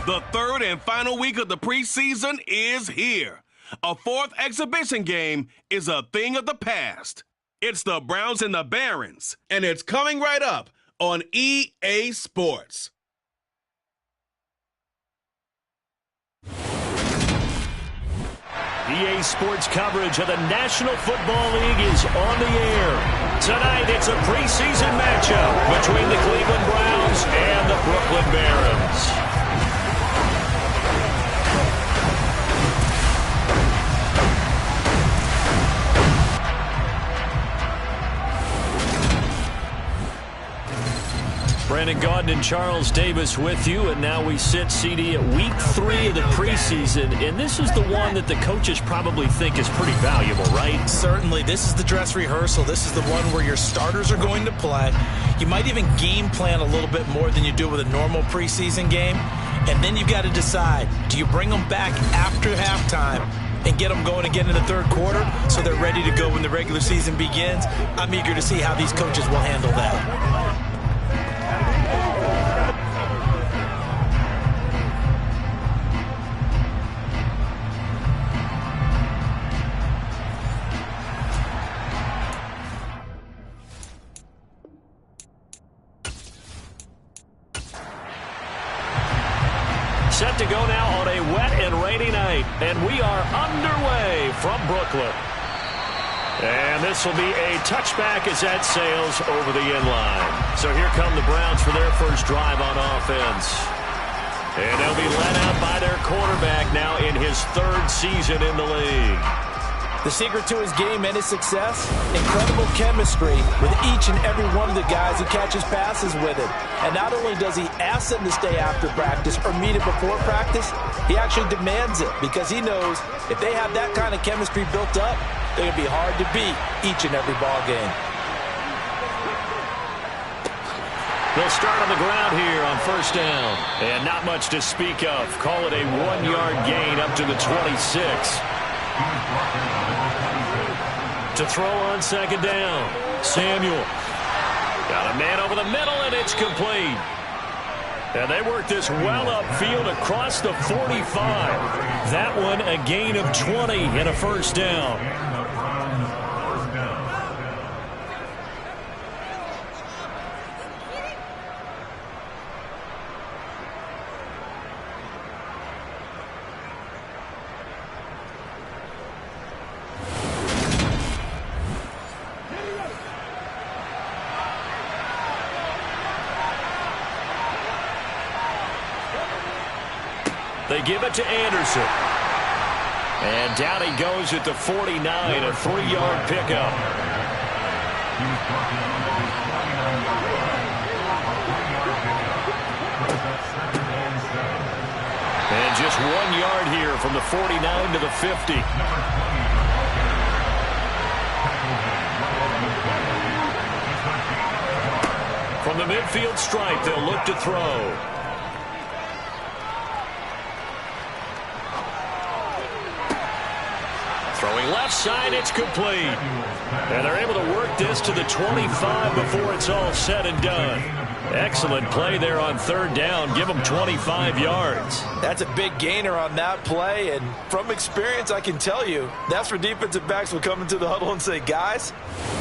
The third and final week of the preseason is here. A fourth exhibition game is a thing of the past. It's the Browns and the Barons, and it's coming right up on EA Sports. EA Sports coverage of the National Football League is on the air. Tonight, it's a preseason matchup between the Cleveland Browns and the Brooklyn Barons. Brandon Gaudin and Charles Davis with you, and now we sit, CD, at week 3 of the preseason, and this is the one that the coaches probably think is pretty valuable, right? Certainly. This is the dress rehearsal. This is the one where your starters are going to play. You might even game plan a little bit more than you do with a normal preseason game, and then you've got to decide, do you bring them back after halftime and get them going again in the third quarter so they're ready to go when the regular season begins? I'm eager to see how these coaches will handle that. Set to go now on a wet and rainy night, and we are underway from Brooklyn. And this will be a touchback as that sails over the end line. So here come the Browns for their first drive on offense. And they'll be led out by their quarterback now in his third season in the league. The secret to his game and his success, incredible chemistry with each and every one of the guys who catches passes with him. And not only does he ask them to stay after practice or meet it before practice, he actually demands it because he knows if they have that kind of chemistry built up, they're going to be hard to beat each and every ball game. They'll start on the ground here on first down. And not much to speak of. Call it a 1-yard gain up to the 26. To throw on second down, Samuel. Got a man over the middle, and it's complete. And they work this well upfield across the 45. That one a gain of 20 and a first down. They give it to Anderson. And down he goes at the 49, a 3-yard pickup. And just 1 yard here from the 49 to the 50. From the midfield stripe, they'll look to throw. Throwing left side, it's complete. And they're able to work this to the 25 before it's all said and done. Excellent play there on third down. Give them 25 yards. That's a big gainer on that play, and from experience, I can tell you, that's where defensive backs will come into the huddle and say, guys,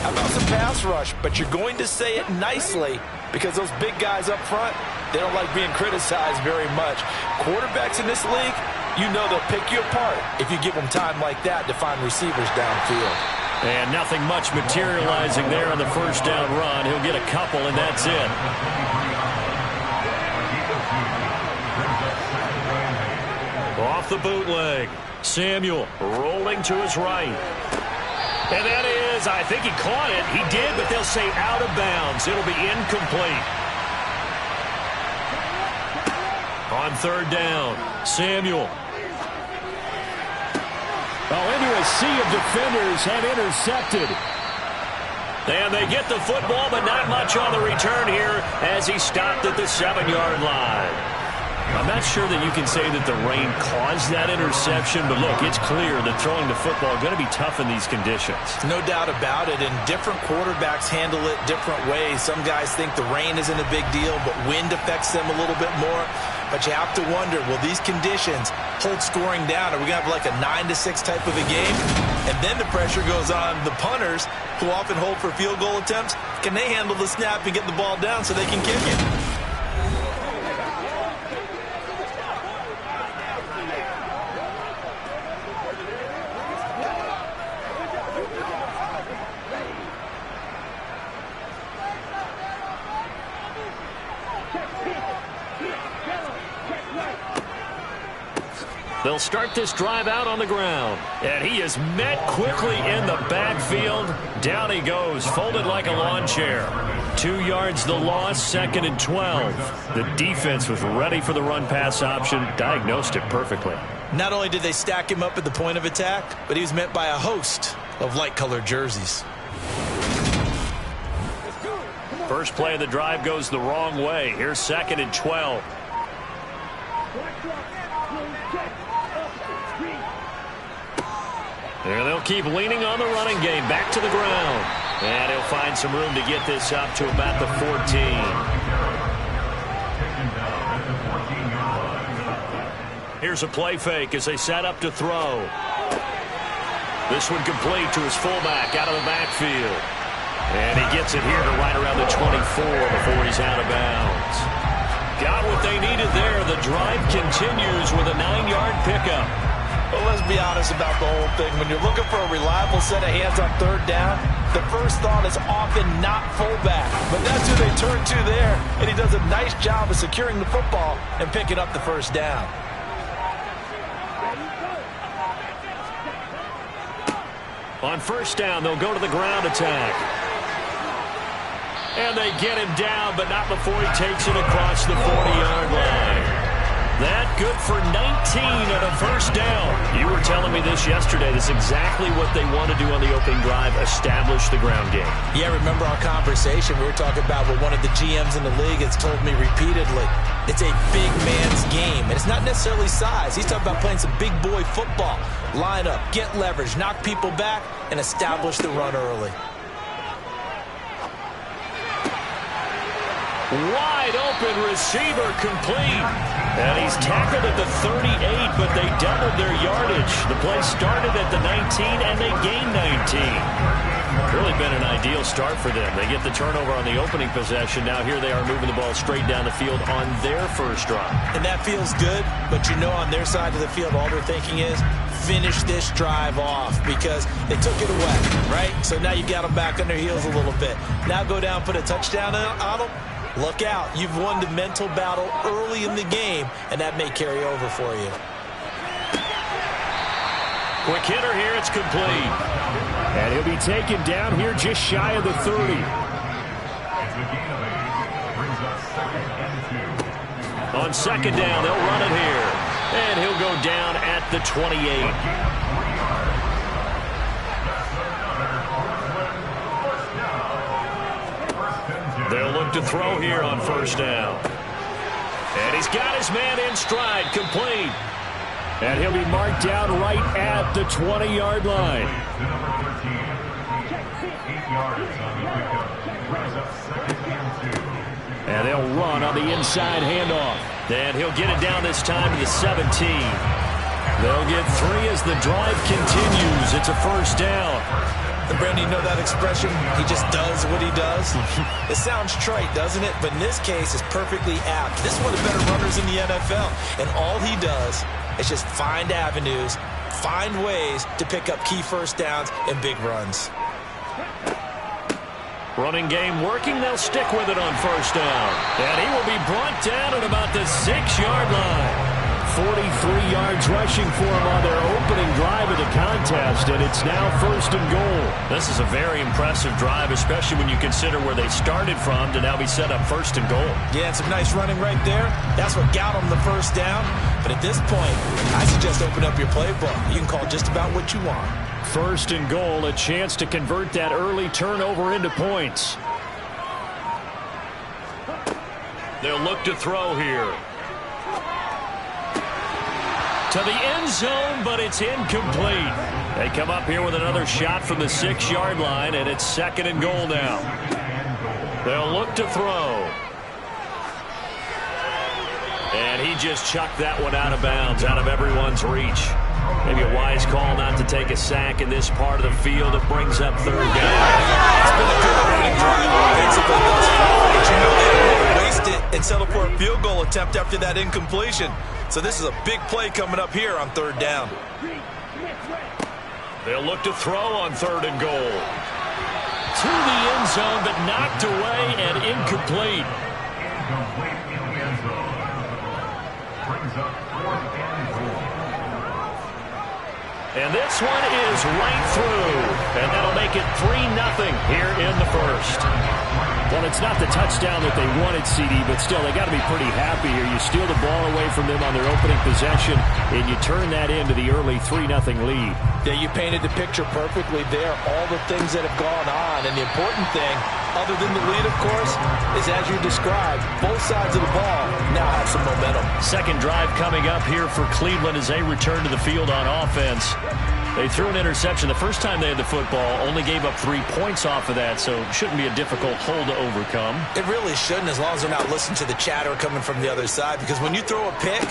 how about some pass rush? But you're going to say it nicely because those big guys up front, they don't like being criticized very much. Quarterbacks in this league, you know they'll pick you apart if you give them time like that to find receivers downfield. And nothing much materializing there on the first down run. He'll get a couple, and that's it. Off the bootleg. Samuel rolling to his right. And that is, I think he caught it. He did, but they'll say out of bounds. It'll be incomplete. On third down, Samuel. Into a sea of defenders have intercepted. And they get the football, but not much on the return here as he stopped at the 7-yard line. I'm not sure that you can say that the rain caused that interception, but look, it's clear that throwing the football is going to be tough in these conditions. No doubt about it, and different quarterbacks handle it different ways. Some guys think the rain isn't a big deal, but wind affects them a little bit more. but you have to wonder, will these conditions hold scoring down? Are we going to have like a 9-6 type of a game? And then the pressure goes on the punters, who often hold for field goal attempts. Can they handle the snap and get the ball down so they can kick it? They'll start this drive out on the ground. And he is met quickly in the backfield. Down he goes, folded like a lawn chair. 2 yards the loss, 2nd and 12. The defense was ready for the run-pass option, diagnosed it perfectly. Not only did they stack him up at the point of attack, but he was met by a host of light-colored jerseys. First play of the drive goes the wrong way. Here's 2nd and 12. There they'll keep leaning on the running game. Back to the ground. And he'll find some room to get this up to about the 14. Here's a play fake as they set up to throw. This one complete to his fullback out of the backfield. And he gets it here to right around the 24 before he's out of bounds. Got what they needed there. The drive continues with a 9-yard pickup. Well, let's be honest about the whole thing. When you're looking for a reliable set of hands on 3rd down, the first thought is often not fullback. But that's who they turn to there, and he does a nice job of securing the football and picking up the first down. On 1st down, they'll go to the ground attack. And they get him down, but not before he takes it across the 40-yard line. That good for 19 and a 1st down. You were telling me this yesterday. This is exactly what they want to do on the opening drive, establish the ground game. Yeah, remember our conversation? We were talking about what one of the GMs in the league has told me repeatedly. It's a big man's game, and it's not necessarily size. He's talking about playing some big boy football. Line up, get leverage, knock people back, and establish the run early. Wide open receiver complete. And he's tackled at the 38, but they doubled their yardage. The play started at the 19, and they gained 19. Really been an ideal start for them. They get the turnover on the opening possession. Now here they are moving the ball straight down the field on their first drive. And that feels good, but you know on their side of the field, all they're thinking is finish this drive off because they took it away, right? So now you got them back on their heels a little bit. Now go down, put a touchdown on them. Look out. You've won the mental battle early in the game, and that may carry over for you. Quick hitter here. It's complete. And he'll be taken down here just shy of the 30. On 2nd down, they'll run it here. And he'll go down at the 28. They'll look to throw here on 1st down. And he's got his man in stride, complete. And he'll be marked down right at the 20-yard line. And they'll run on the inside handoff. And he'll get it down this time to the 17. They'll get 3 as the drive continues. It's a 1st down. And Brandon, you know that expression? He just does what he does. It sounds trite, doesn't it? But in this case, it's perfectly apt. This is one of the better runners in the NFL. And all he does is just find avenues, find ways to pick up key 1st downs and big runs. Running game working. They'll stick with it on 1st down. And he will be brought down at about the 6-yard line. 43 yards rushing for him on their opening drive of the contest, and it's now 1st and goal. This is a very impressive drive, especially when you consider where they started from to now be set up 1st and goal. Yeah, some nice running right there. That's what got them the 1st down. But at this point, I suggest open up your playbook. You can call just about what you want. 1st and goal, a chance to convert that early turnover into points. They'll look to throw here. To the end zone, but it's incomplete. They come up here with another shot from the 6-yard line, and it's 2nd and goal now. They'll look to throw. And he just chucked that one out of bounds, out of everyone's reach. Maybe a wise call not to take a sack in this part of the field. It brings up third down. It's been a good running drive offensively thus far, but you know they don't want to waste it and settle for a field goal attempt after that incompletion. So this is a big play coming up here on third down. They'll look to throw on third and goal. To the end zone, but knocked away and incomplete. And this one is right through. And that'll make it 3-0 here in the first. Well, it's not the touchdown that they wanted, CD, but still, they got to be pretty happy here. You steal the ball away from them on their opening possession, and you turn that into the early 3-0 lead. Yeah, you painted the picture perfectly there, all the things that have gone on. And the important thing, other than the lead, of course, is as you described, both sides of the ball now have some momentum. Second drive coming up here for Cleveland as they return to the field on offense. They threw an interception the first time they had the football, only gave up 3 points off of that, so it shouldn't be a difficult hole to overcome. It really shouldn't, as long as they're not listening to the chatter coming from the other side, because when you throw a pick,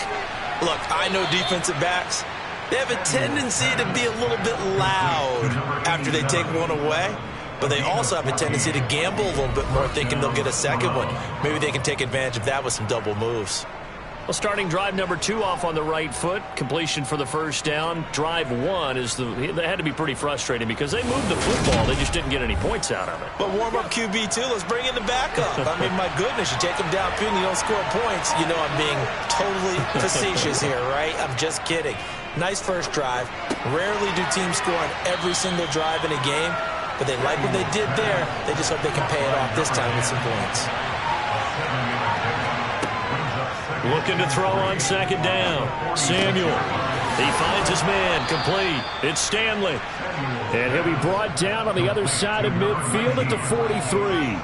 look, I know defensive backs, they have a tendency to be a little bit loud after they take one away, but they also have a tendency to gamble a little bit more, thinking they'll get a second one. Maybe they can take advantage of that with some double moves. Well, starting drive number 2 off on the right foot. Completion for the first down. Drive 1 is they had to be pretty frustrating because they moved the football. They just didn't get any points out of it. But warm up QB2, let's bring in the backup. I mean, my goodness, you take them downfield and you don't score points. You know I'm being totally facetious here, right? I'm just kidding. Nice first drive. Rarely do teams score on every single drive in a game, but they like what they did there. They just hope they can pay it off this time with some points. Looking to throw on second down. Samuel. He finds his man. Complete. It's Stanley. And he'll be brought down on the other side of midfield at the 43.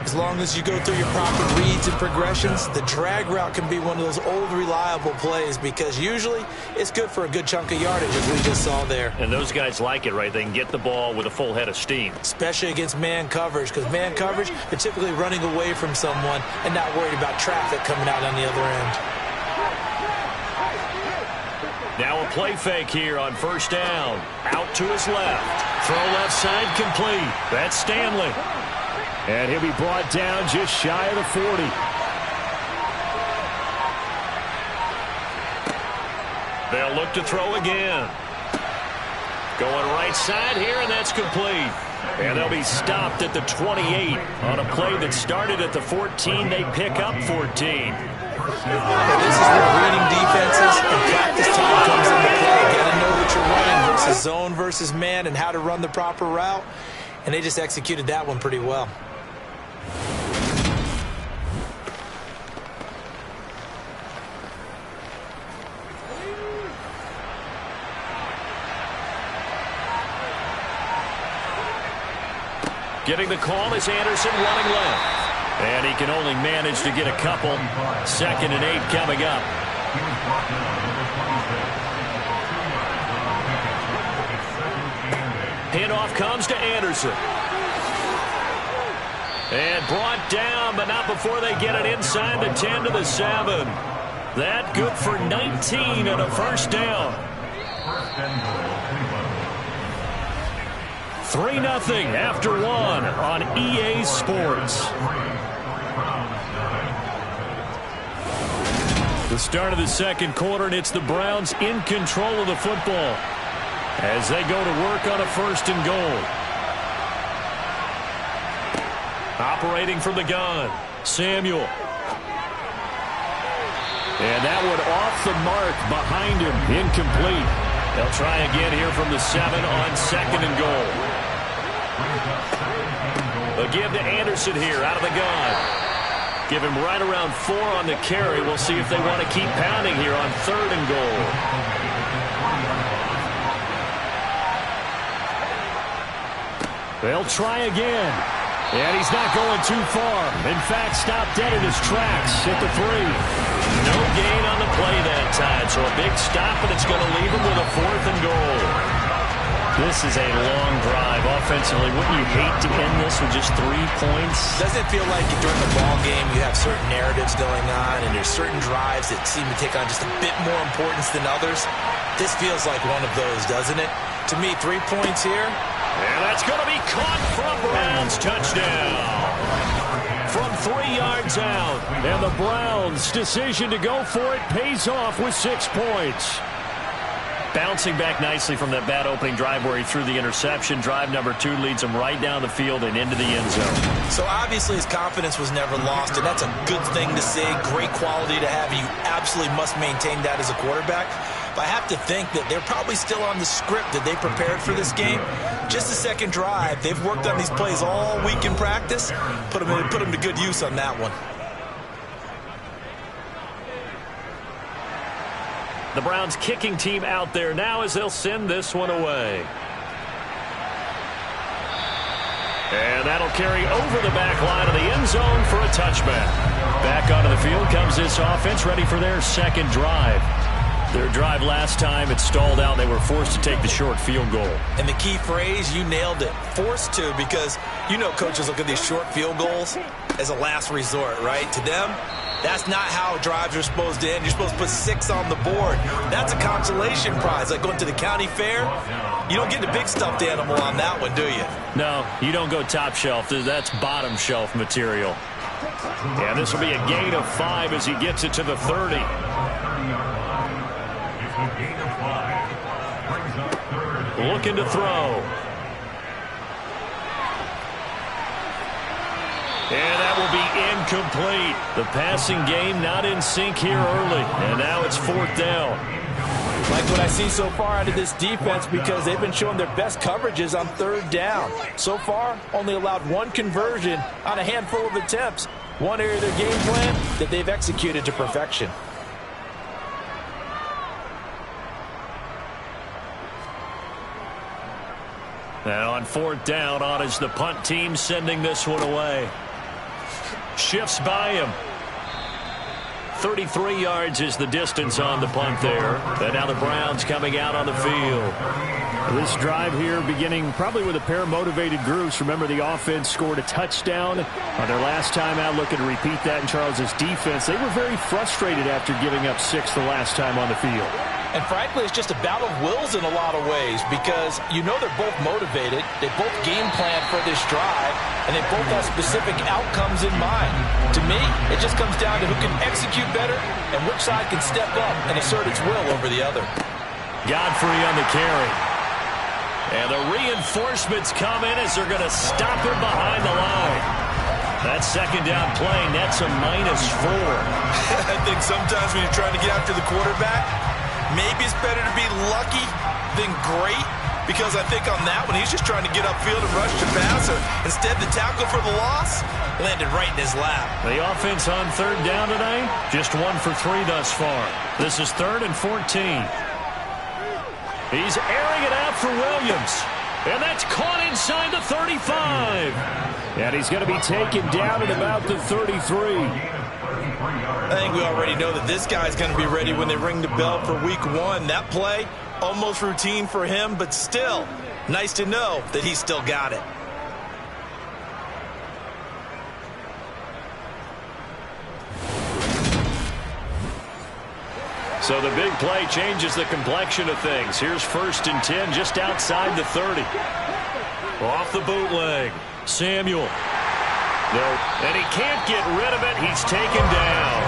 As long as you go through your proper reads and progressions, the drag route can be one of those old reliable plays because usually it's good for a good chunk of yardage, as we just saw there. And those guys like it, right? They can get the ball with a full head of steam. Especially against man coverage, because man coverage, they're typically running away from someone and not worried about traffic coming out on the other end. Now a play fake here on first down. Out to his left. Throw left side complete. That's Stanley. And he'll be brought down just shy of the 40. They'll look to throw again. Going right side here, and that's complete. And they'll be stopped at the 28 on a play that started at the 14. They pick up 14. This is where reading defenses and practice time comes into play. You got to know what you're running versus zone versus man and how to run the proper route. And they just executed that one pretty well. Getting the call is Anderson running left. And he can only manage to get a couple. 2nd and 8 coming up. Handoff comes to Anderson. And brought down, but not before they get it inside the 10 to the 7. That good for 19 and a first down. 3-0 after 1 on EA Sports. The start of the second quarter, and it's the Browns in control of the football as they go to work on a 1st and goal. Operating from the gun, Samuel. And that one off the mark behind him, incomplete. They'll try again here from the 7 on 2nd and goal. They'll give to Anderson here out of the gun. Give him right around 4 on the carry. We'll see if they want to keep pounding here on 3rd and goal. They'll try again. And he's not going too far. In fact, stopped dead in his tracks at the 3. No gain on the play that time. So a big stop, and it's going to leave him with a 4th and goal. This is a long drive. offensively, wouldn't you hate to end this with just 3 points? Doesn't it feel like during the ball game you have certain narratives going on and there's certain drives that seem to take on just a bit more importance than others? This feels like one of those, doesn't it? To me, 3 points here. And that's going to be caught from Browns. Touchdown. From 3 yards out. And the Browns' decision to go for it pays off with 6 points. Bouncing back nicely from that bad opening drive where he threw the interception. Drive number 2 leads him right down the field and into the end zone. So obviously his confidence was never lost, and that's a good thing to see. Great quality to have. You absolutely must maintain that as a quarterback. But I have to think that they're probably still on the script that they prepared for this game. Just the second drive. They've worked on these plays all week in practice. Put them to good use on that one. The Browns kicking team out there now as they'll send this one away. And that'll carry over the back line of the end zone for a touchback. Back onto the field comes this offense, ready for their second drive. Their drive last time, it stalled out. They were forced to take the short field goal. And the key phrase, you nailed it, forced to, because you know coaches look at these short field goals as a last resort, right? To them, that's not how drives are supposed to end. You're supposed to put 6 on the board. That's a consolation prize, like going to the county fair. You don't get the big stuffed animal on that one, do you? No, you don't go top shelf. That's bottom shelf material. And this will be a gain of 5 as he gets it to the 30. Looking to throw. And that will be incomplete. The passing game not in sync here early. And now it's 4th down. Like what I see so far out of this defense, because they've been showing their best coverages on 3rd down. So far, only allowed 1 conversion on a handful of attempts. One area of their game plan that they've executed to perfection. Now on 4th down, on is the punt team sending this one away. Shifts by him. 33 yards is the distance on the punt there. And now the Browns coming out on the field. This drive here beginning probably with a pair of motivated groups. Remember, the offense scored a touchdown on their last time out. Looking to repeat that in Charles's defense. They were very frustrated after giving up 6 the last time on the field. And frankly, it's just a battle of wills in a lot of ways, because you know they're both motivated. They both game plan for this drive, and they both have specific outcomes in mind. To me, it just comes down to who can execute better and which side can step up and assert its will over the other. Godfrey on the carry. And the reinforcements come in as they're going to stop him behind the line. That second down play nets a -4. I think sometimes when you're trying to get after the quarterback, maybe it's better to be lucky than great, because I think on that one, he's just trying to get upfield and rush the passer. Instead, the tackle for the loss landed right in his lap. The offense on 3rd down tonight, just 1 for 3 thus far. This is 3rd and 14. He's airing it out for Williams. And that's caught inside the 35. And he's going to be taken down at about the 33. I think we already know that this guy's going to be ready when they ring the bell for week 1. That play, almost routine for him, but still, nice to know that he's still got it. So the big play changes the complexion of things. Here's 1st and 10 just outside the 30. Off the bootleg. Samuel. No, and he can't get rid of it. He's taken down.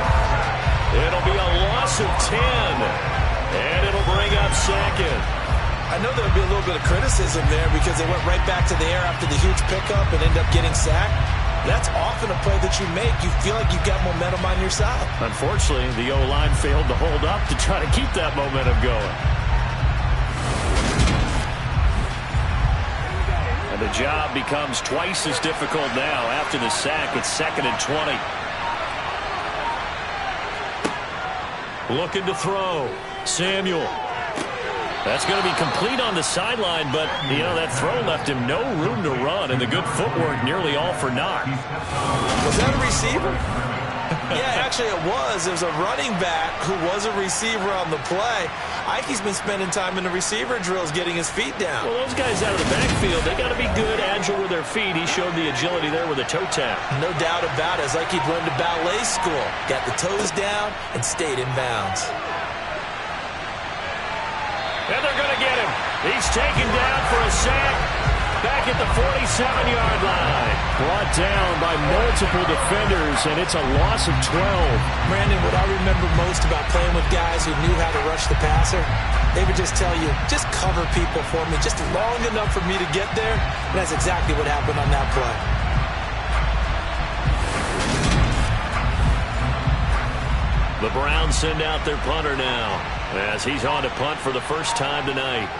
It'll be a loss of 10. And it'll bring up 2nd. I know there'll be a little bit of criticism there because they went right back to the air after the huge pickup and ended up getting sacked. That's often a play that you make. You feel like you've got momentum on your side. Unfortunately, the O-line failed to hold up to try to keep that momentum going. And the job becomes twice as difficult now after the sack. It's 2nd and 20. Looking to throw. Samuel. That's going to be complete on the sideline, but, you know, that throw left him no room to run, and the good footwork nearly all for naught. Was that a receiver? Yeah, actually it was. It was a running back who was a receiver on the play. Ikey's been spending time in the receiver drills getting his feet down. Well, those guys out of the backfield, they got to be good, agile with their feet. He showed the agility there with a toe tap. No doubt about it. As Ikey learned to ballet school. Got the toes down and stayed in bounds. And they're going to get him. He's taken down for a sack back at the 47-yard line. Brought down by multiple defenders, and it's a loss of 12. Brandon, what I remember most about playing with guys who knew how to rush the passer, they would just tell you, just cover people for me, just long enough for me to get there. And that's exactly what happened on that play. The Browns send out their punter now, as he's on to punt for the first time tonight.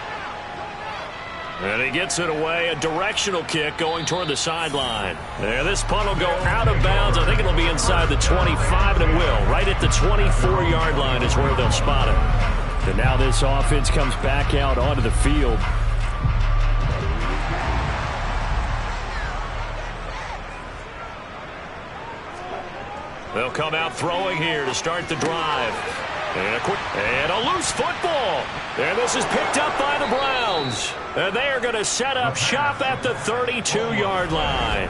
And he gets it away, a directional kick going toward the sideline. And this punt will go out of bounds. I think it'll be inside the 25, and it will. Right at the 24-yard line is where they'll spot it. And now this offense comes back out onto the field. They'll come out throwing here to start the drive. And a loose football. And this is picked up by the Browns. And they are going to set up shop at the 32-yard line.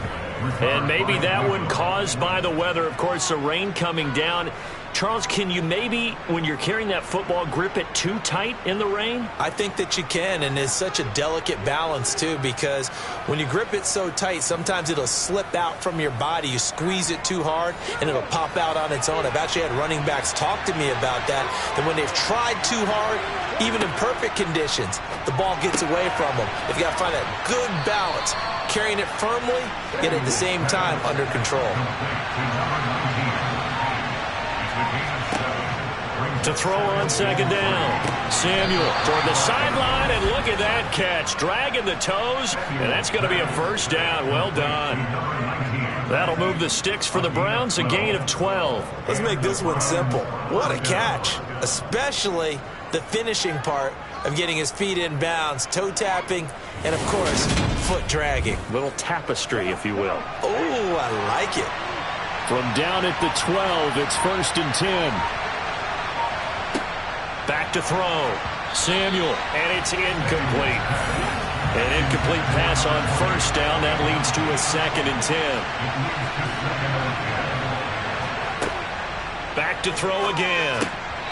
And maybe that one caused by the weather. Of course, the rain coming down. Charles, can you maybe, when you're carrying that football, grip it too tight in the rain? I think that you can, and it's such a delicate balance, too, because when you grip it so tight, sometimes it'll slip out from your body. You squeeze it too hard, and it'll pop out on its own. I've actually had running backs talk to me about that when they've tried too hard, even in perfect conditions, the ball gets away from them. They've got to find that good balance, carrying it firmly, yet at the same time under control. To throw on second down. Samuel toward the sideline, and look at that catch. Dragging the toes, and that's going to be a first down. Well done. That'll move the sticks for the Browns, a gain of 12. Let's make this one simple. What a catch, especially the finishing part of getting his feet in bounds, toe tapping, and, of course, foot dragging. Little tapestry, if you will. Oh, I like it. From down at the 12, it's 1st and 10. Back to throw. Samuel, and it's incomplete. An incomplete pass on first down. That leads to a 2nd and 10. Back to throw again.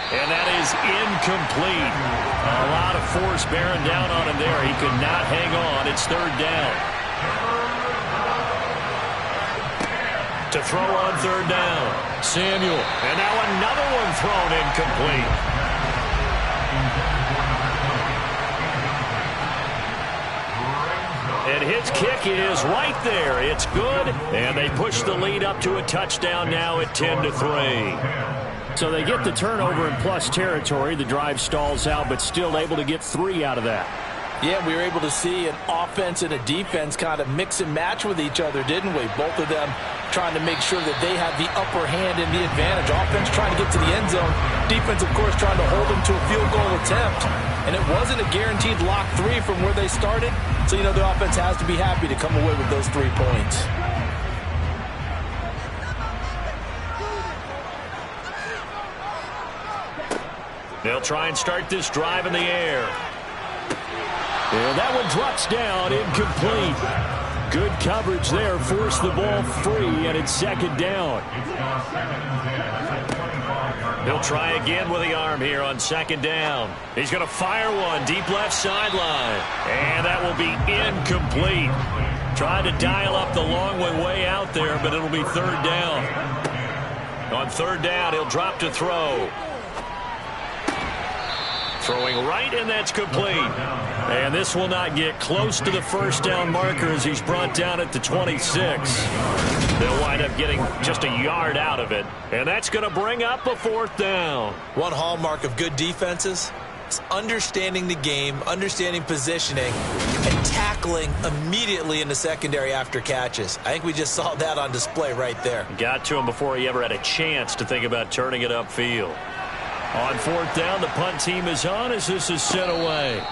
And that is incomplete. A lot of force bearing down on him there. He could not hang on. It's 3rd down. To throw on 3rd down. Samuel. And now another one thrown incomplete. And his kick is right there. It's good. And they push the lead up to a touchdown now at 10-3. So they get the turnover in plus territory. The drive stalls out, but still able to get 3 out of that. Yeah, we were able to see an offense and a defense kind of mix and match with each other, didn't we? Both of them trying to make sure that they have the upper hand and the advantage. Offense trying to get to the end zone. Defense, of course, trying to hold them to a field goal attempt. And it wasn't a guaranteed lock 3 from where they started. So, you know, the offense has to be happy to come away with those 3 points. They'll try and start this drive in the air. And that one drops down, incomplete. Good coverage there, forced the ball free, and it's 2nd down. He'll try again with the arm here on 2nd down. He's going to fire one deep left sideline, and that will be incomplete. Tried to dial up the long one way out there, but it'll be 3rd down. On 3rd down, he'll drop to throw. Throwing right, and that's complete. And this will not get close to the 1st down marker as he's brought down at the 26. They'll wind up getting just a yard out of it. And that's going to bring up a 4th down. One hallmark of good defenses is understanding the game, understanding positioning, and tackling immediately in the secondary after catches. I think we just saw that on display right there. Got to him before he ever had a chance to think about turning it upfield. On 4th down, the punt team is on as this is sent away.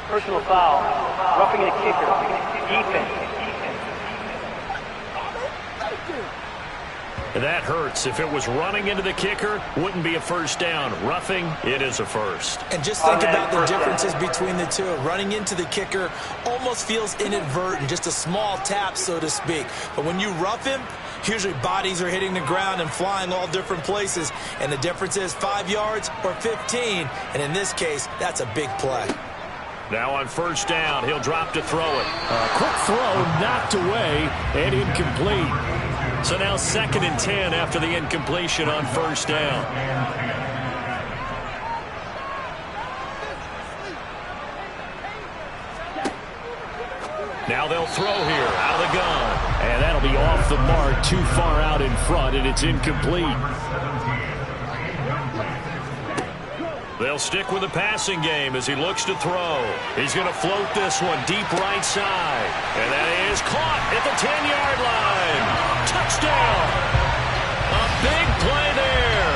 Personal foul, roughing the kicker, defense. That hurts. If it was running into the kicker, wouldn't be a first down. Roughing, it is a first. And just think about the differences between the two. Running into the kicker almost feels inadvertent, just a small tap, so to speak. But when you rough him, usually bodies are hitting the ground and flying all different places. And the difference is 5 yards or 15. And in this case, that's a big play. Now on first down, he'll drop to throw it. Quick throw, knocked away, and incomplete. So now 2nd and 10 after the incompletion on first down. Now they'll throw here out of the gun. And that'll be off the mark, too far out in front, and it's incomplete. They'll stick with the passing game as he looks to throw. He's going to float this one deep right side. And that is caught at the 10-yard line. Touchdown. A big play there.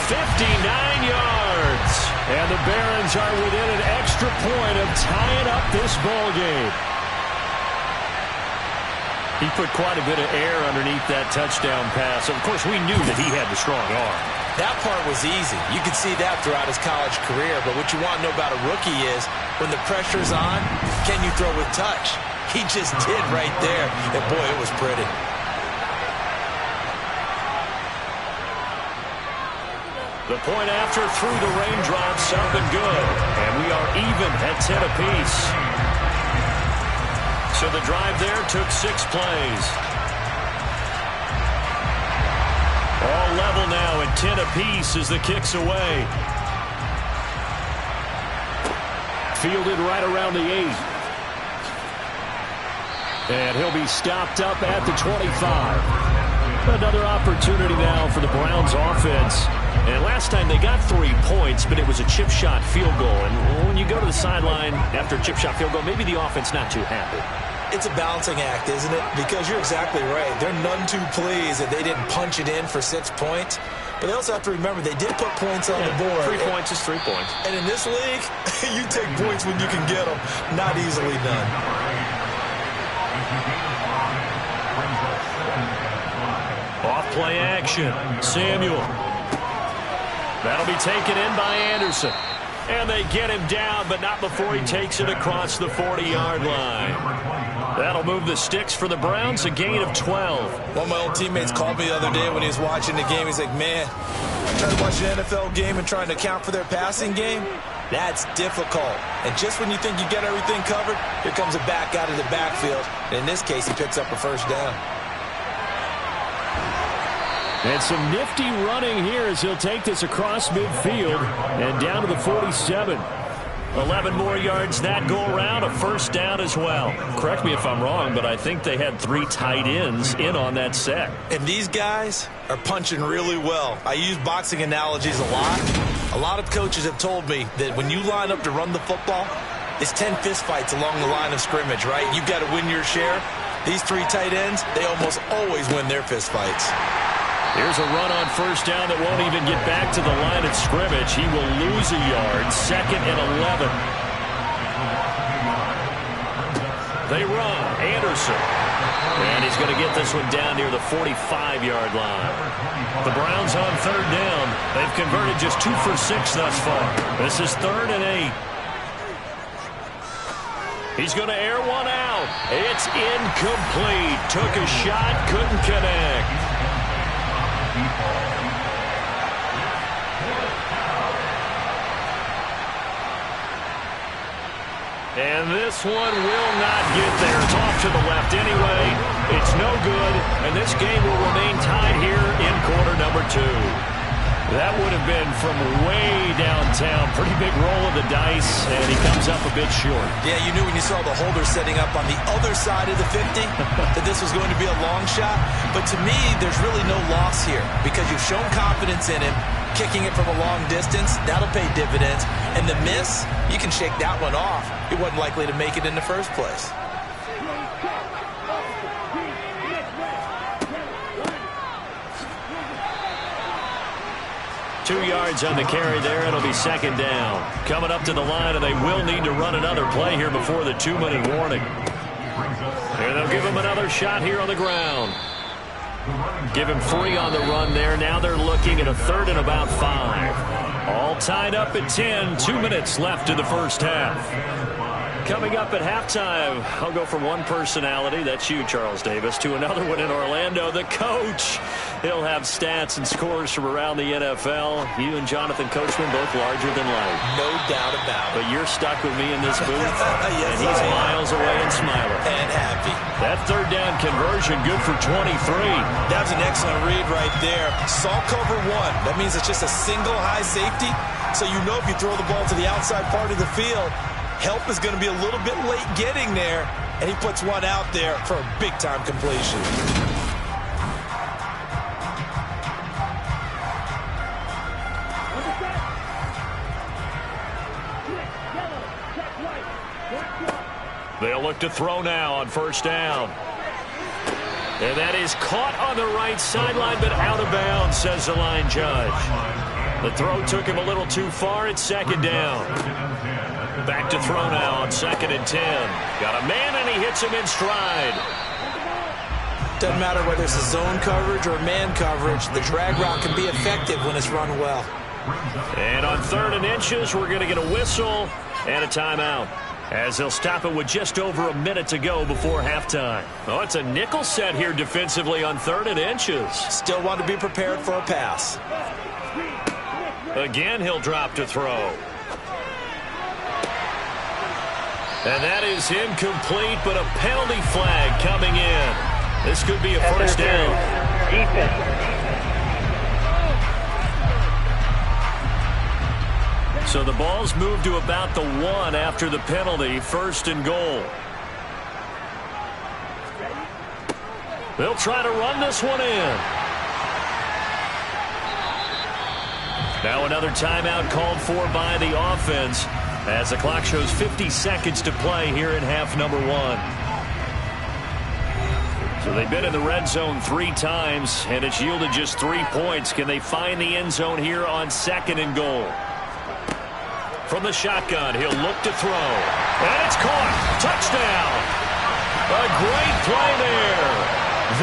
59 yards. And the Barons are within an extra point of tying up this ball game. He put quite a bit of air underneath that touchdown pass. Of course, we knew that he had the strong arm. That part was easy. You could see that throughout his college career. But what you want to know about a rookie is when the pressure's on, can you throw with touch? He just did right there. And, boy, it was pretty. The point after through the raindrops up and good. And we are even at 10 apiece. So the drive there took 6 plays. All level now at 10 apiece as the kick's away. Fielded right around the 8. And he'll be stopped up at the 25. Another opportunity now for the Browns offense. And last time they got 3 points, but it was a chip shot field goal. And when you go to the sideline after a chip shot field goal, maybe the offense not too happy. It's a balancing act, isn't it? Because you're exactly right. They're none too pleased that they didn't punch it in for 6 points. But they also have to remember they did put points on the board. 3 points is 3 points. And in this league, you take points when you can get them. Not easily done. Off play action. Samuel. That'll be taken in by Anderson. And they get him down, but not before he takes it across the 40-yard line. That'll move the sticks for the Browns, a gain of 12. One of my old teammates called me the other day when he was watching the game. He's like, man, trying to watch an NFL game and trying to account for their passing game, that's difficult. And just when you think you get everything covered, here comes a back out of the backfield. And in this case, he picks up a first down. And some nifty running here as he'll take this across midfield and down to the 47. 11 more yards that go around, a first down as well. Correct me if I'm wrong, but I think they had 3 tight ends in on that set. And these guys are punching really well. I use boxing analogies a lot. A lot of coaches have told me that when you line up to run the football, it's 10 fistfights along the line of scrimmage, right? You've got to win your share. These 3 tight ends, they almost always win their fistfights. Here's a run on first down that won't even get back to the line of scrimmage. He will lose a yard. 2nd and 11. They run. Anderson. And he's going to get this one down near the 45-yard line. The Browns on 3rd down. They've converted just 2 for 6 thus far. This is 3rd and 8. He's going to air one out. It's incomplete. Took a shot, couldn't connect. And this one will not get there. It's off to the left anyway. It's no good, and this game will remain tied here in quarter number 2. That would have been from way downtown. Pretty big roll of the dice, and he comes up a bit short. Yeah, you knew when you saw the holder setting up on the other side of the 50 that this was going to be a long shot. But to me, there's really no loss here because you've shown confidence in him. Kicking it from a long distance, that'll pay dividends. And the miss, you can shake that one off. He wasn't likely to make it in the first place. Two yards on the carry there. It'll be 2nd down. Coming up to the line, and they will need to run another play here before the 2-minute warning. And they'll give him another shot here on the ground. Give him 3 on the run there. Now they're looking at a 3rd and about 5. All tied up at 10. 2 minutes left in the first half. Coming up at halftime, I'll go from one personality, that's you, Charles Davis, to another one in Orlando, the coach. He'll have stats and scores from around the NFL. You and Jonathan Coachman both larger than life. No doubt about it. But you're stuck with me in this booth, Yes, and he's miles away and smiling. And happy. That 3rd down conversion, good for 23. That was an excellent read right there. Saw cover 1. That means it's just a single high safety. So you know if you throw the ball to the outside part of the field, help is going to be a little bit late getting there, and he puts one out there for a big-time completion. They'll look to throw now on 1st down. And that is caught on the right sideline, but out of bounds, says the line judge. The throw took him a little too far. It's 2nd down. Back to throw now on 2nd and 10. Got a man, and he hits him in stride. Doesn't matter whether it's a zone coverage or man coverage, the drag route can be effective when it's run well. And on 3rd and inches, we're going to get a whistle and a timeout, as they'll stop it with just over a minute to go before halftime. Oh, it's a nickel set here defensively on 3rd and inches. Still want to be prepared for a pass. Again, he'll drop to throw. And that is incomplete, but a penalty flag coming in. This could be a 1st down. So the ball's moved to about the 1 after the penalty. 1st and goal. They'll try to run this one in. Now another timeout called for by the offense, as the clock shows 50 seconds to play here in half number 1. So they've been in the red zone 3 times, and it's yielded just 3 points. Can they find the end zone here on 2nd and goal? From the shotgun, he'll look to throw. And it's caught. Touchdown. A great play there.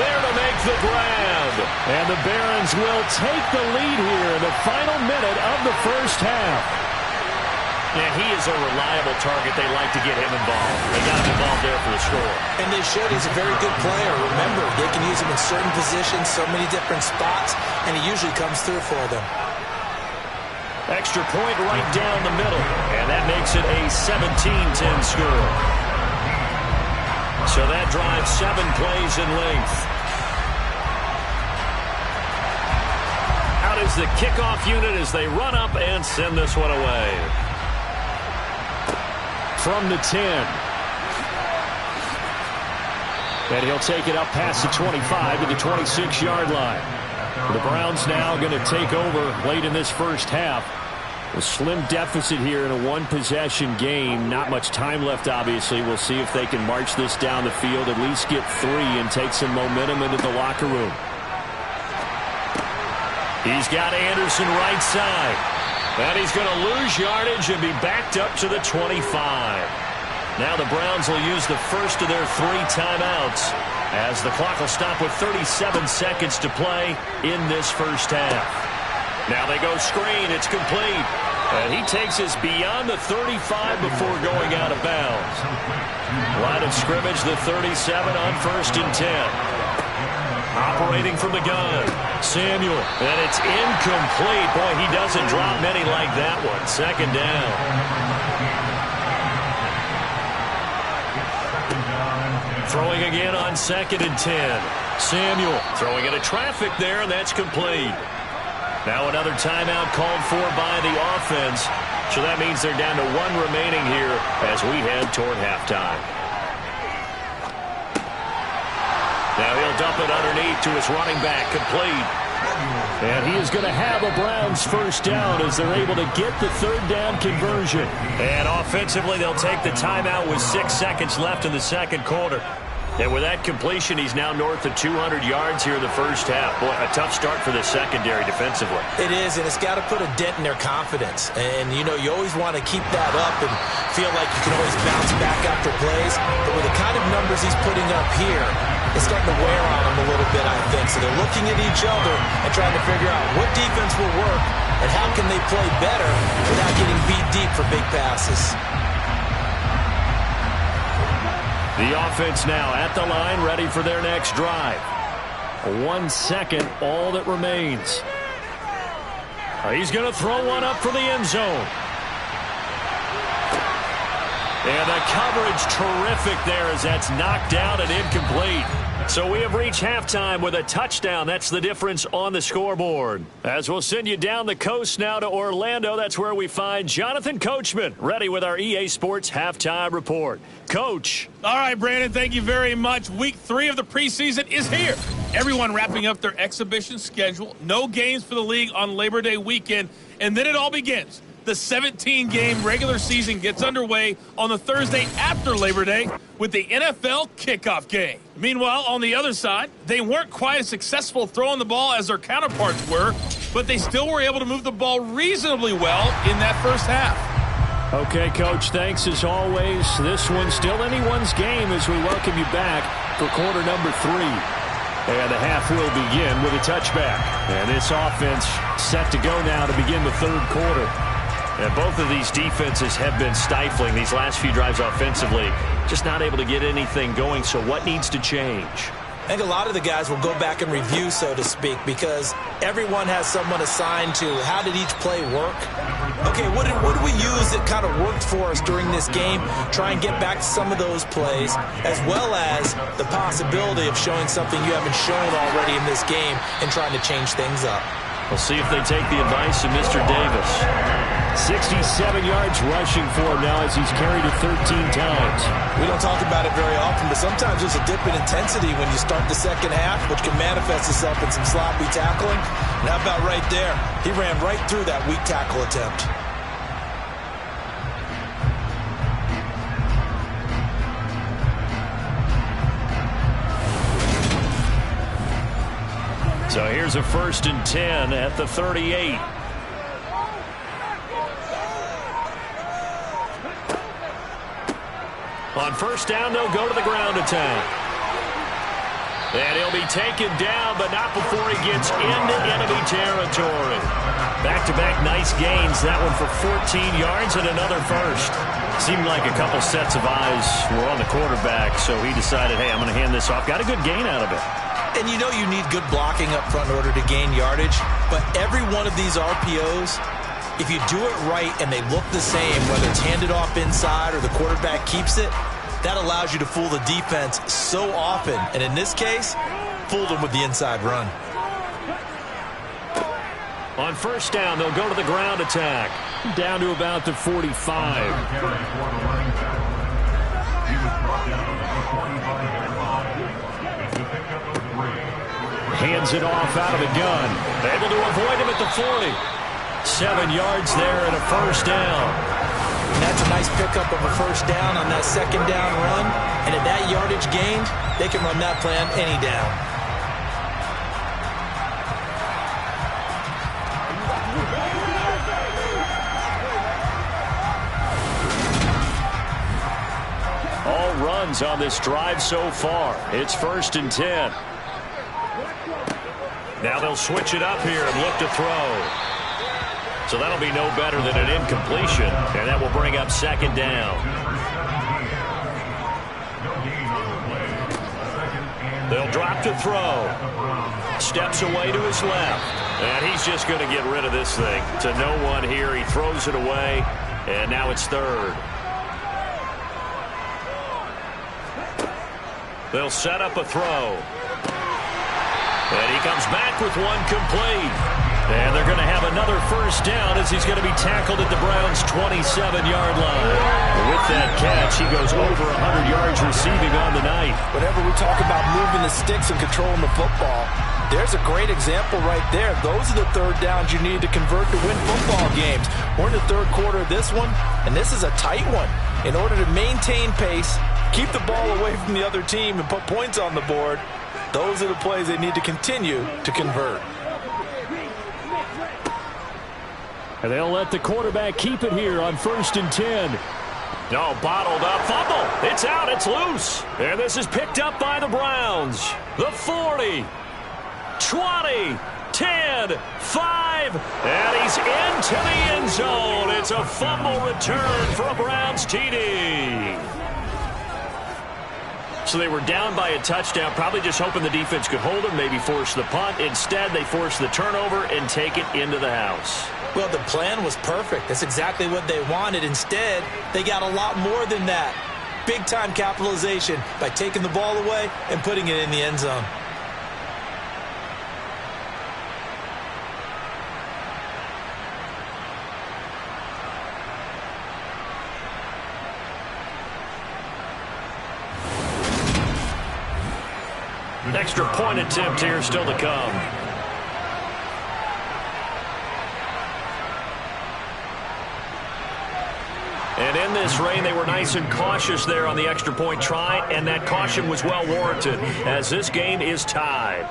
There to make the grab. And the Barons will take the lead here in the final minute of the first half. Yeah, he is a reliable target. They like to get him involved. They got him involved there for the score. And they should. He's a very good player. Remember, they can use him in certain positions, so many different spots, and he usually comes through for them. Extra point right down the middle, and that makes it a 17-10 score. So that drives 7 plays in length. Out is the kickoff unit as they run up and send this one away. From the 10. And he'll take it up past the 25 to the 26-yard line. The Browns now going to take over late in this first half. A slim deficit here in a 1-possession game. Not much time left, obviously. We'll see if they can march this down the field, at least get 3 and take some momentum into the locker room. He's got Anderson right side. And he's going to lose yardage and be backed up to the 25. Now the Browns will use the first of their 3 timeouts, as the clock will stop with 37 seconds to play in this first half. Now they go screen. It's complete. And he takes us beyond the 35 before going out of bounds. Line of scrimmage, the 37 on 1st and 10. Operating from the gun, Samuel. And it's incomplete. Boy, he doesn't drop many like that one. 2nd down. Throwing again on 2nd and 10. Samuel throwing into traffic there, and that's complete. Now another timeout called for by the offense. So that means they're down to 1 remaining here as we head toward halftime. Now he'll dump it underneath to his running back, complete. And he is going to have a Browns first down as they're able to get the 3rd down conversion. And offensively, they'll take the timeout with 6 seconds left in the 2nd quarter. And with that completion, he's now north of 200 yards here in the first half. Boy, a tough start for the secondary defensively. It is, and it's got to put a dent in their confidence. And, you know, you always want to keep that up and feel like you can always bounce back after plays. But with the kind of numbers he's putting up here, it's starting to wear on them a little bit, I think. So they're looking at each other and trying to figure out what defense will work and how can they play better without getting beat deep for big passes. The offense now at the line, ready for their next drive. 1 second, all that remains. He's going to throw one up for the end zone. And the coverage terrific there as that's knocked down and incomplete. So we have reached halftime with a touchdown. That's the difference on the scoreboard. As we'll send you down the coast now to Orlando, that's where we find Jonathan Coachman, ready with our EA Sports Halftime Report. Coach. All right, Brandon, thank you very much. Week 3 of the preseason is here. Everyone wrapping up their exhibition schedule. No games for the league on Labor Day weekend. And then it all begins. The 17-game regular season gets underway on the Thursday after Labor Day with the NFL kickoff game. Meanwhile, on the other side, they weren't quite as successful throwing the ball as their counterparts were, but they still were able to move the ball reasonably well in that first half. Okay, Coach, thanks as always. This one's still anyone's game as we welcome you back for quarter number 3. And the half will begin with a touchback. And this offense set to go now to begin the third quarter. And both of these defenses have been stifling these last few drives offensively. Just not able to get anything going. So what needs to change? I think a lot of the guys will go back and review, so to speak, because everyone has someone assigned to how did each play work. Okay, what did we use that kind of worked for us during this game? Try and get back to some of those plays, as well as the possibility of showing something you haven't shown already in this game and trying to change things up. We'll see if they take the advice of Mr. Davis. 67 yards rushing for him now as he's carried it 13 times. We don't talk about it very often, but sometimes there's a dip in intensity when you start the second half, which can manifest itself in some sloppy tackling. And how about right there? He ran right through that weak tackle attempt. So here's a 1st and 10 at the 38. On first down, they'll go to the ground attack. And he'll be taken down, but not before he gets into enemy territory. Back-to-back nice gains. That one for 14 yards and another first. Seemed like a couple sets of eyes were on the quarterback, so he decided, hey, I'm going to hand this off. Got a good gain out of it. And you know you need good blocking up front in order to gain yardage, but every one of these RPOs, if you do it right and they look the same, whether it's handed off inside or the quarterback keeps it, that allows you to fool the defense so often. And in this case, fooled them with the inside run. On first down, they'll go to the ground attack. Down to about the 45. Hands it off out of the gun. Able to avoid him at the 40. 7 yards there and a first down. And that's a nice pickup of a first down on that second down run. And at that yardage gained, they can run that plan any down. All runs on this drive so far. It's 1st and 10. Now they'll switch it up here and look to throw. So that'll be no better than an incompletion, and that will bring up 2nd down. They'll drop to throw. Steps away to his left, and he's just going to get rid of this thing. To no one here, he throws it away, and now it's 3rd. They'll set up a throw. And he comes back with one complete. And they're going to have another first down as he's going to be tackled at the Browns' 27-yard line. And with that catch, he goes over 100 yards receiving on the night. Whenever we talk about moving the sticks and controlling the football, there's a great example right there. Those are the 3rd downs you need to convert to win football games. We're in the 3rd quarter of this one, and this is a tight one. In order to maintain pace, keep the ball away from the other team, and put points on the board, those are the plays they need to continue to convert. And they'll let the quarterback keep it here on 1st and 10. No, bottled up. Fumble. It's out. It's loose. And this is picked up by the Browns. The 40, 20, 10, 5, and he's into the end zone. It's a fumble return for a Browns TD. So they were down by a touchdown, probably just hoping the defense could hold them, maybe force the punt. Instead, they force the turnover and take it into the house. Well, the plan was perfect. That's exactly what they wanted. Instead, they got a lot more than that. Big-time capitalization by taking the ball away and putting it in the end zone. Extra point attempt here still to come. And in this rain, they were nice and cautious there on the extra point try, and that caution was well warranted as this game is tied.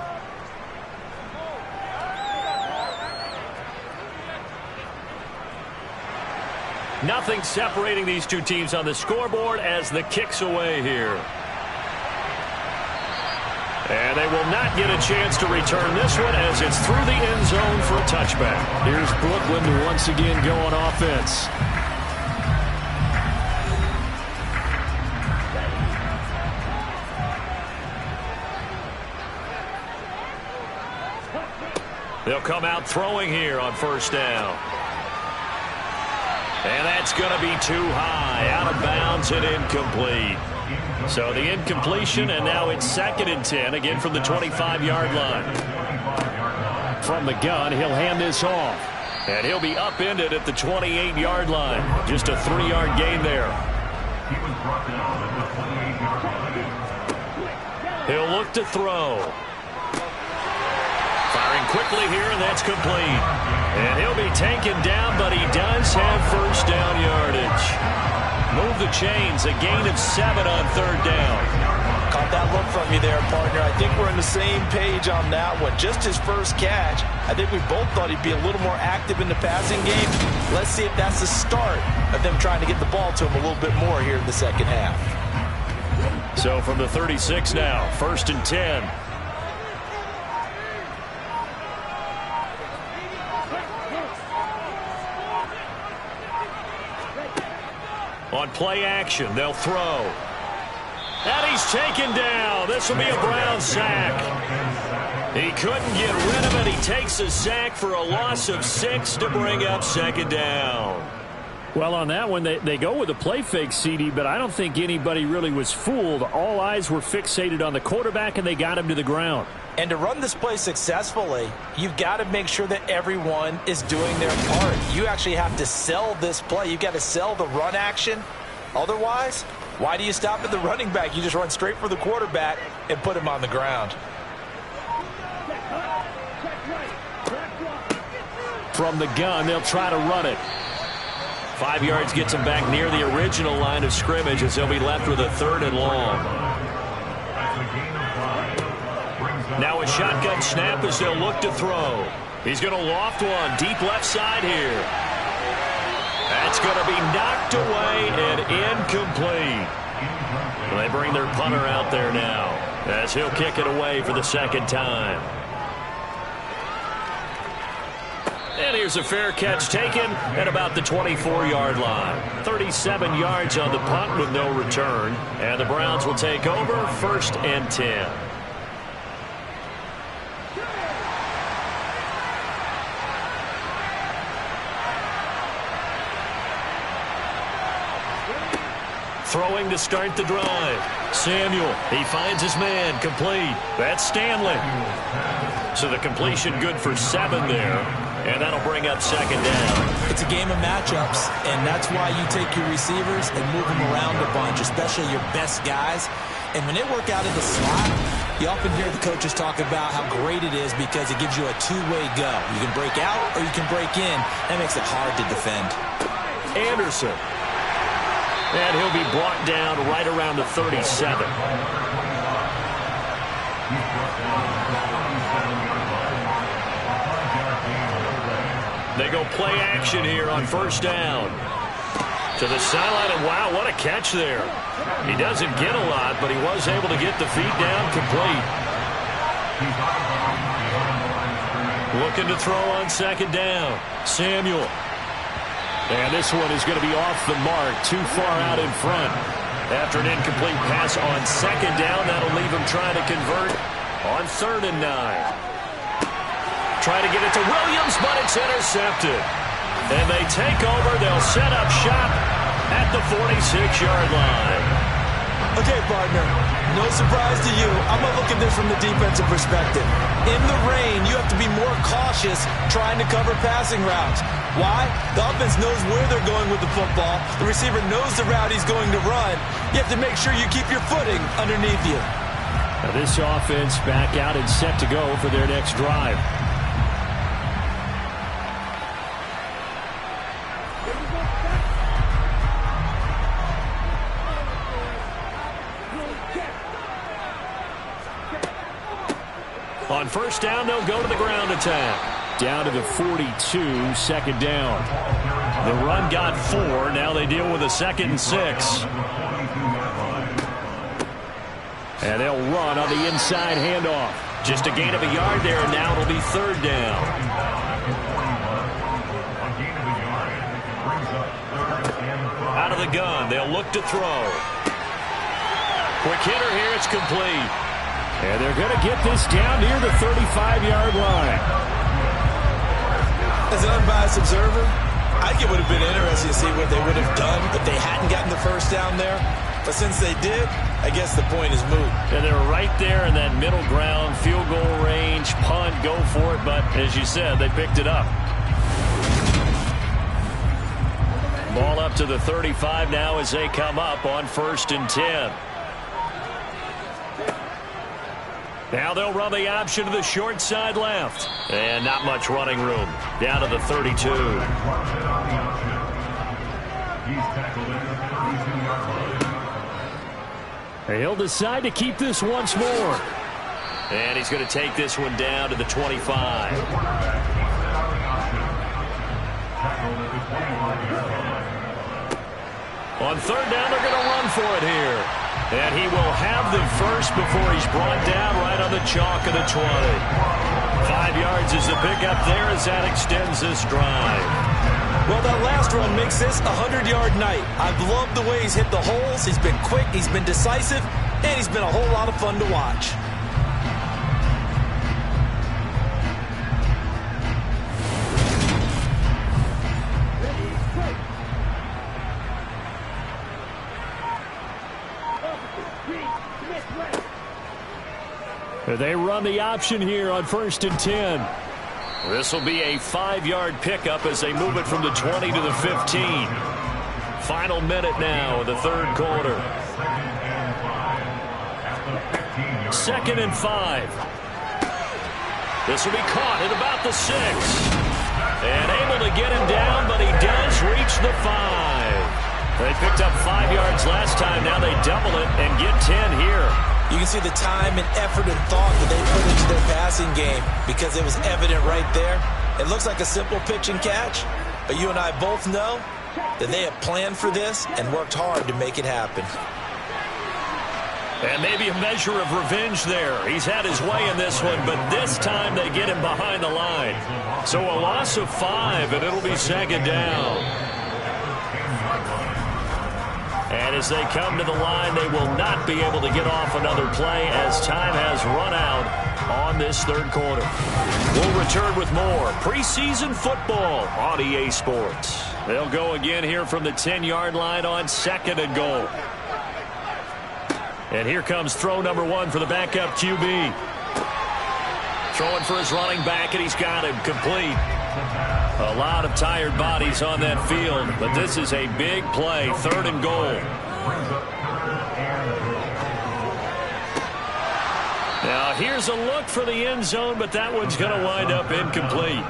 Nothing separating these two teams on the scoreboard as the kick's away here. And they will not get a chance to return this one as it's through the end zone for a touchback. Here's Brooklyn to once again go on offense. They'll come out throwing here on 1st down. And that's going to be too high, out of bounds and incomplete. So the incompletion, and now it's 2nd and 10, again from the 25-yard line. From the gun, he'll hand this off. And he'll be upended at the 28-yard line. Just a 3-yard gain there. He'll look to throw. Firing quickly here, and that's complete. And he'll be taken down, but he does have 1st down yardage. Move the chains, a gain of 7 on 3rd down. Caught that look from you there, partner. I think we're on the same page on that one. Just his first catch. I think we both thought he'd be a little more active in the passing game. Let's see if that's the start of them trying to get the ball to him a little bit more here in the second half. So from the 36 now, 1st and 10. On play action, they'll throw. And he's taken down. This will be a Brown sack. He couldn't get rid of it. He takes a sack for a loss of 6 to bring up 2nd down. Well, on that one, they go with a play fake, CD, but I don't think anybody really was fooled. All eyes were fixated on the quarterback, and they got him to the ground. And to run this play successfully, you've got to make sure that everyone is doing their part. You actually have to sell this play. You've got to sell the run action. Otherwise, why do you stop at the running back? You just run straight for the quarterback and put him on the ground. From the gun, they'll try to run it. 5 yards gets him back near the original line of scrimmage as he'll be left with a 3rd and long. Now a shotgun snap as they'll look to throw. He's going to loft one deep left side here. That's going to be knocked away and incomplete. They bring their punter out there now as he'll kick it away for the 2nd time. And here's a fair catch taken at about the 24-yard line. 37 yards on the punt with no return. And the Browns will take over 1st and 10. Throwing to start the drive. Samuel, he finds his man, complete. That's Stanley. So the completion good for 7 there, and that'll bring up 2nd down. It's a game of matchups, and that's why you take your receivers and move them around a bunch, especially your best guys. And when they work out of the slot, you often hear the coaches talk about how great it is because it gives you a two-way go. You can break out or you can break in. That makes it hard to defend. Anderson. And he'll be brought down right around the 37. They go play action here on first down. To the sideline, and wow, what a catch there. He doesn't get a lot, but he was able to get the feet down complete. Looking to throw on second down. Samuel. And this one is going to be off the mark, too far out in front. After an incomplete pass on second down, that'll leave him trying to convert on 3rd and 9. Try to get it to Williams, but it's intercepted. And they take over. They'll set up shop at the 46-yard line. Okay, partner, no surprise to you. I'm going to look at this from the defensive perspective. In the rain, you have to be more cautious trying to cover passing routes. Why? The offense knows where they're going with the football. The receiver knows the route he's going to run. You have to make sure you keep your footing underneath you. Now this offense back out and set to go for their next drive. On first down, they'll go to the ground attack. Down to the 42, second down. The run got 4. Now they deal with a 2nd and 6. And they'll run on the inside handoff. Just a gain of a yard there, and now it'll be 3rd down. Out of the gun, they'll look to throw. Quick hitter here, it's complete. And they're going to get this down near the 35-yard line. As an unbiased observer, I think it would have been interesting to see what they would have done if they hadn't gotten the first down there. But since they did, I guess the point is moot. And they're right there in that middle ground, field goal range, punt, go for it. But as you said, they picked it up. Ball up to the 35 now as they come up on 1st and 10. Now they'll run the option to the short side left. And not much running room. Down to the 32. He'll decide to keep this once more. And he's going to take this one down to the 25. On 3rd down, they're going to run for it here. And he will have the first before he's brought down right on the chalk of the 20. 5 yards is the pickup there as that extends this drive. Well, that last run makes this a 100-yard night. I've loved the way he's hit the holes. He's been quick, he's been decisive, and he's been a whole lot of fun to watch. They run the option here on 1st and 10. This will be a 5-yard pickup as they move it from the 20 to the 15. Final minute now of the 3rd quarter. 2nd and 5. This will be caught at about the 6. And able to get him down, but he does reach the 5. They picked up 5 yards last time. Now they double it and get 10 here. You can see the time and effort and thought that they put into their passing game because it was evident right there. It looks like a simple pitch and catch, but you and I both know that they have planned for this and worked hard to make it happen. And maybe a measure of revenge there. He's had his way in this one, but this time they get him behind the line. So a loss of 5, and it'll be 2nd down. And as they come to the line, they will not be able to get off another play as time has run out on this 3rd quarter. We'll return with more preseason football on EA Sports. They'll go again here from the 10-yard line on 2nd and goal. And here comes throw number 1 for the backup QB. Throwing for his running back, and he's got him complete. A lot of tired bodies on that field, but this is a big play, 3rd and goal. Now here's a look for the end zone, but that one's going to wind up incomplete.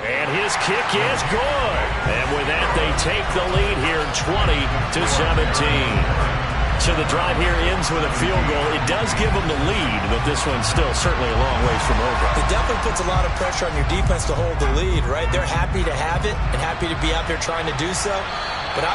And his kick is good. And with that, they take the lead here 20-17. So the drive here ends with a field goal. It does give them the lead, but this one's still certainly a long ways from over. It definitely puts a lot of pressure on your defense to hold the lead, right? They're happy to have it and happy to be out there trying to do so. But